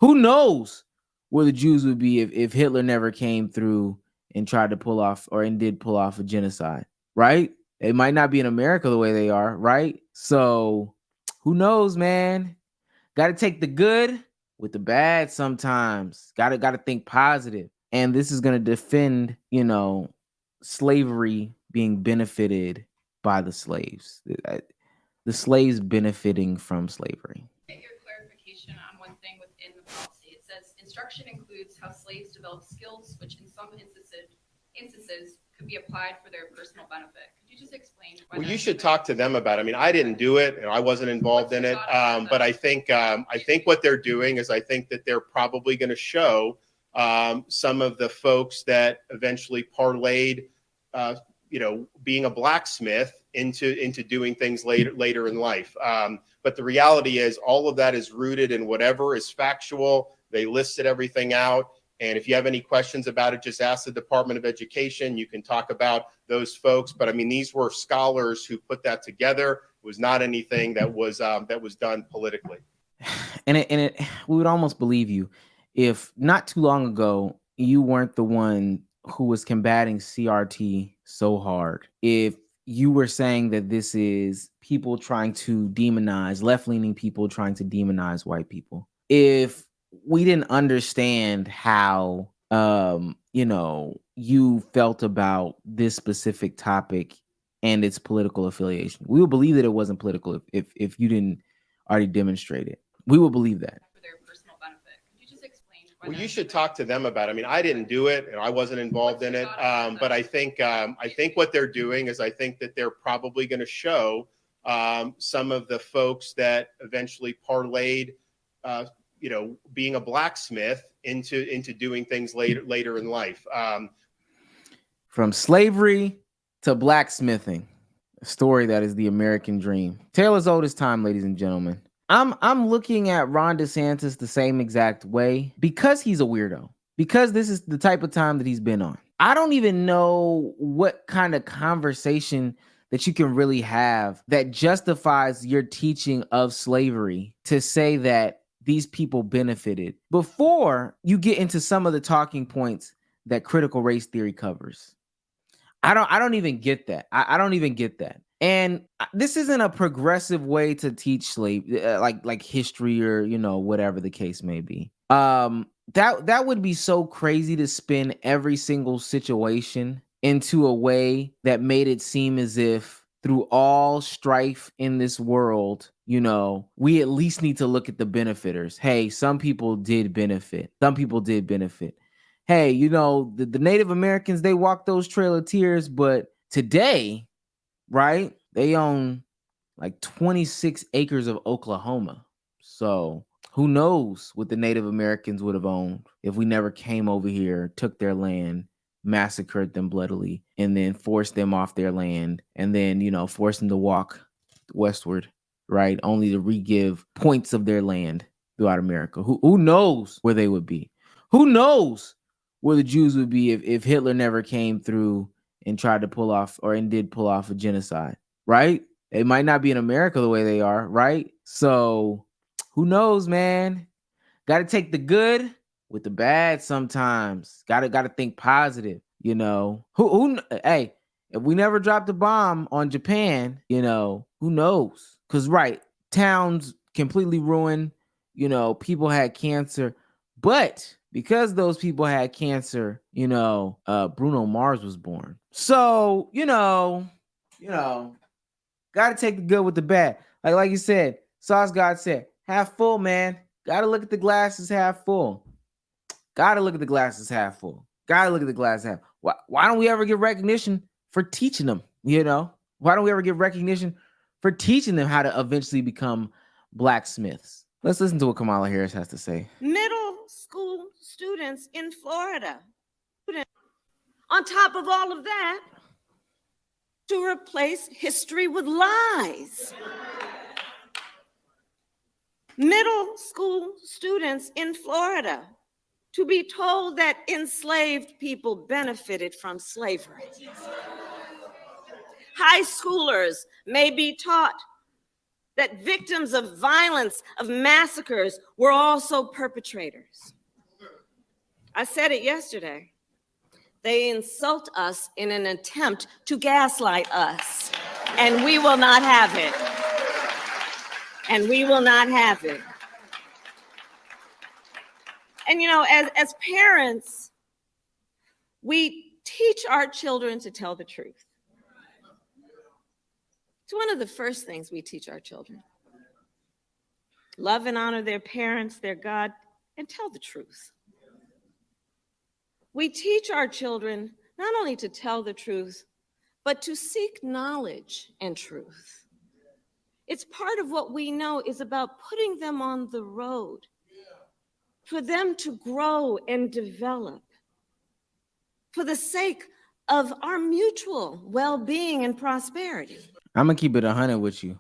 Who knows where the Jews would be if Hitler never came through and tried to pull off and did pull off a genocide, right? They might not be in America the way they are, right? So who knows, man? Got to take the good with the bad sometimes. Got to think positive. And this is going to defend, slavery being benefited by the slaves. The slaves benefiting from slavery. Get your clarification on one thing within the policy. It says instruction includes how slaves develop skills, which in some instances could be applied for their personal benefit. Could you just explain? Well, you should talk to them about it. I mean, I didn't do it, and I wasn't involved in it. But I think what they're doing is I think that they're probably going to show some of the folks that eventually parlayed, being a blacksmith into doing things later in life. But the reality is all of that is rooted in whatever is factual. They listed everything out. And if you have any questions about it, just ask the Department of Education. You can talk about those folks. But I mean, these were scholars who put that together. It was not anything that was done politically. And we would almost believe you if not too long ago you weren't the one who was combating CRT so hard. If you were saying that this is people trying to demonize, left-leaning people trying to demonize white people. If we didn't understand how, you felt about this specific topic and its political affiliation, we would believe that it wasn't political if you didn't already demonstrate it. We would believe that. For their personal benefit. Could you just explain? Well, you should talk to them about it. I mean, I didn't do it, and I wasn't involved in it. But I think what they're doing is I think that they're probably going to show some of the folks that eventually parlayed, being a blacksmith into doing things later in life. From slavery to blacksmithing, a story that is the American dream. Tale as old as time, ladies and gentlemen. I'm looking at Ron DeSantis the same exact way because he's a weirdo. Because this is the type of time that he's been on. I don't even know what kind of conversation that you can really have that justifies your teaching of slavery to say that these people benefited before you get into some of the talking points that critical race theory covers. I don't even get that. I don't even get that. And this isn't a progressive way to teach like history or, whatever the case may be. That would be so crazy to spin every single situation into a way that made it seem as if through all strife in this world, we at least need to look at the benefiters. Hey, some people did benefit. Hey, the Native Americans, they walked those Trail of Tears, but today, right, they own like 26 acres of Oklahoma. So who knows what the Native Americans would have owned if we never came over here, took their land, massacred them bloodily, and then forced them off their land, and then, forced them to walk westward, right, only to re-give points of their land throughout America. Who knows where they would be? Who knows where the Jews would be if Hitler never came through and tried to pull off and did pull off a genocide, right? They might not be in America the way they are, right? So who knows, man? Got to take the good with the bad sometimes. Got to think positive, Hey, if we never dropped a bomb on Japan, who knows? Because, right, towns completely ruined, people had cancer, but because those people had cancer, Bruno Mars was born. So, got to take the good with the bad. Like you said, Sauce God said, half full, man. Got to look at the glasses half full. Why don't we ever get recognition for teaching them, Why don't we ever get recognition for teaching them how to eventually become blacksmiths? Let's listen to what Kamala Harris has to say. Middle school students in Florida. On top of all of that, to replace history with lies. Middle school students in Florida to be told that enslaved people benefited from slavery. High schoolers may be taught that victims of violence, of massacres, were also perpetrators. I said it yesterday. They insult us in an attempt to gaslight us, and we will not have it. And we will not have it. And you know, as parents, we teach our children to tell the truth. It's one of the first things we teach our children. Love and honor their parents, their God, and tell the truth. We teach our children not only to tell the truth, but to seek knowledge and truth. It's part of what we know is about putting them on the road for them to grow and develop for the sake of our mutual well-being and prosperity. I'm gonna keep it 100 with you.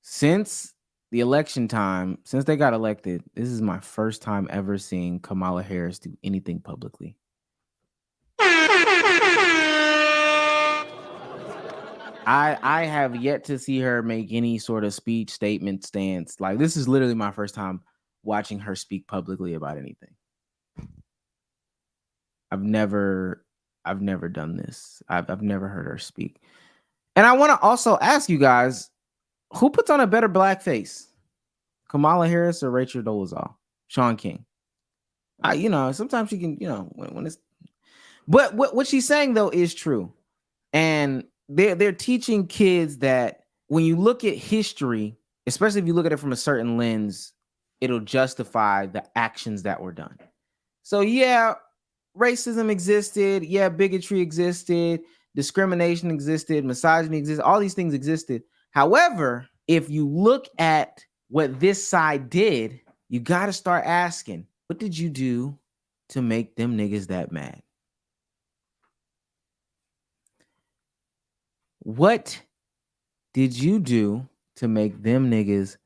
Since the election time, since they got elected, this is my first time ever seeing Kamala Harris do anything publicly. I have yet to see her make any sort of speech, statement, stance. Like, this is literally my first time watching her speak publicly about anything. I've never done this. I've never heard her speak. And I want to also ask you guys, who puts on a better blackface? Kamala Harris or Rachel Dolezal? Sean King? You know, sometimes you can, you know, when it's, but what she's saying though is true. And they're teaching kids that when you look at history, especially if you look at it from a certain lens, it'll justify the actions that were done. So yeah, racism existed. Yeah, bigotry existed. Discrimination existed. Misogyny existed. All these things existed. However, if you look at what this side did, you got to start asking, what did you do to make them niggas that mad? What did you do to make them niggas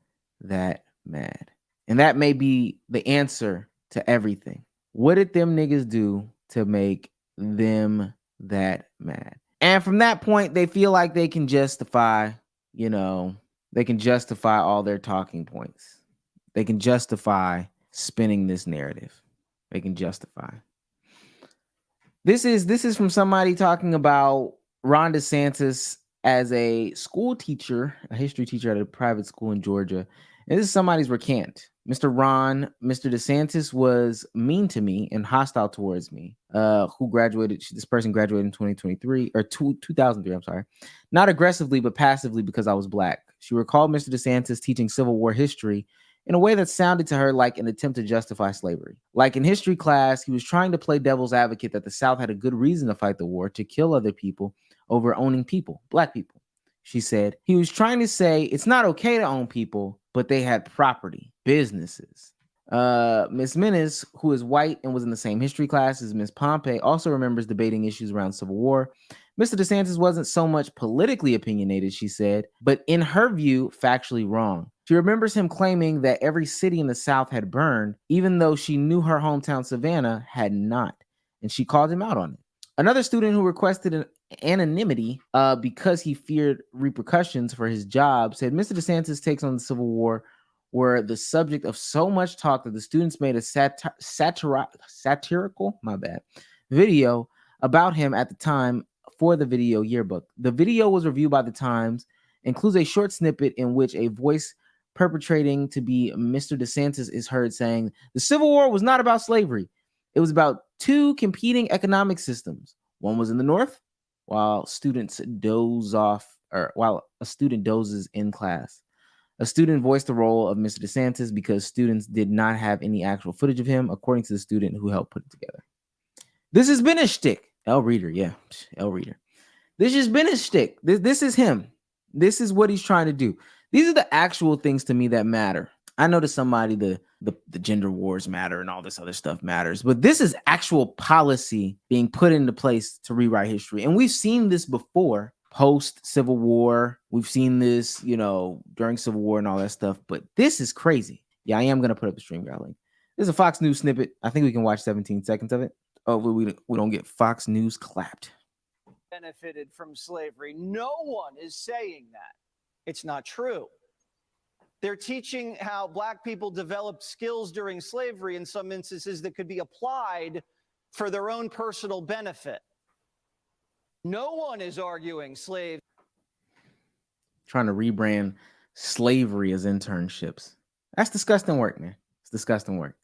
that mad? And that may be the answer to everything. What did them niggas do to make them that mad? And from that point, they feel like they can justify, you know, they can justify all their talking points. They can justify spinning this narrative. They can justify. This is from somebody talking about Ron DeSantis as a school teacher, a history teacher at a private school in Georgia. And this is somebody's recant. Mr. DeSantis was mean to me and hostile towards me. This person graduated in 2023 or 2003, I'm sorry. Not aggressively, but passively because I was black. She recalled Mr. DeSantis teaching Civil War history in a way that sounded to her like an attempt to justify slavery. Like in history class, he was trying to play devil's advocate that the South had a good reason to fight the war, to kill other people over owning people, black people. She said he was trying to say it's not okay to own people, but they had property, businesses. Miss Menace, who is white and was in the same history class as Miss Pompey, also remembers debating issues around Civil War. Mr. DeSantis wasn't so much politically opinionated, she said, but in her view, factually wrong. She remembers him claiming that every city in the South had burned, even though she knew her hometown, Savannah, had not. And she called him out on it. Another student who requested an anonymity because he feared repercussions for his job said Mr. DeSantis' takes on the Civil War were the subject of so much talk that the students made a satirical video about him at the time for the video yearbook. The video was reviewed by the Times, includes a short snippet in which a voice perpetrating to be Mr. DeSantis is heard saying, the Civil War was not about slavery. It was about two competing economic systems. One was in the North, while a student dozes in class. A student voiced the role of Mr. DeSantis because students did not have any actual footage of him, according to the student who helped put it together. This has been his shtick. L. Reader. This has been his shtick. This is him. This is what he's trying to do. These are the actual things to me that matter. I know to somebody the gender wars matter and all this other stuff matters, but this is actual policy being put into place to rewrite history. And we've seen this before, post Civil War. We've seen this, during Civil War and all that stuff, but this is crazy. Yeah, I am going to put up the stream guide link. This is a Fox News snippet. I think we can watch 17 seconds of it. Oh, we don't get Fox News clapped. Benefited from slavery. No one is saying that. It's not true. They're teaching how Black people developed skills during slavery in some instances that could be applied for their own personal benefit. No one is arguing slaves. Trying to rebrand slavery as internships. That's disgusting work, man. It's disgusting work.